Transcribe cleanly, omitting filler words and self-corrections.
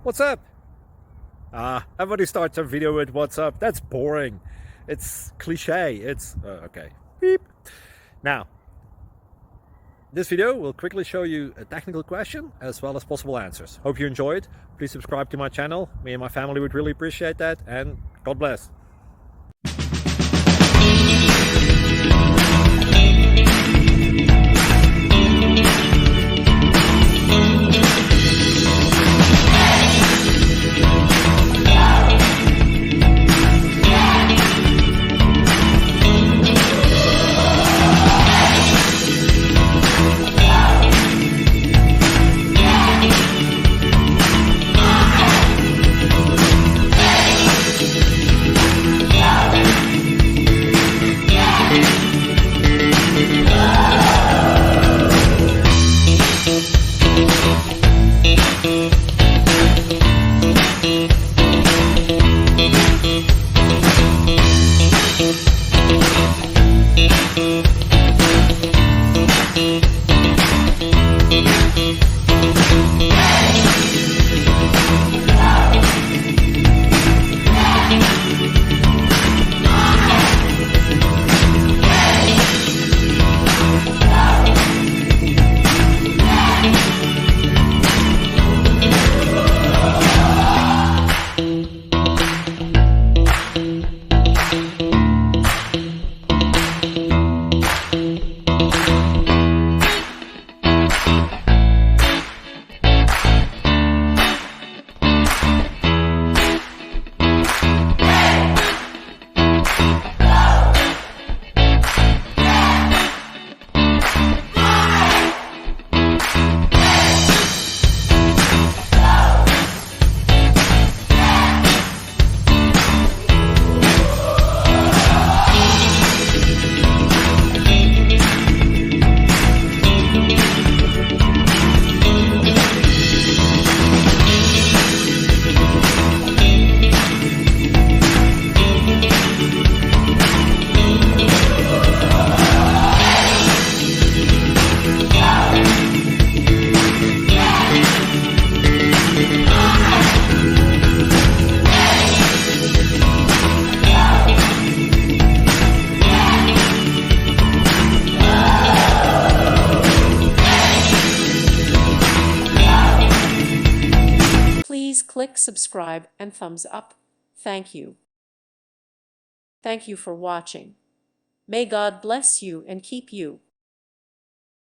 What's up? Everybody starts a video with what's up. That's boring. It's cliche. It's okay. Beep. Now, this video will quickly show you a technical question as well as possible answers. Hope you enjoyed. Please subscribe to my channel. Me and my family would really appreciate that, and God bless. Please click subscribe and thumbs up. Thank you. Thank you for watching. May God bless you and keep you.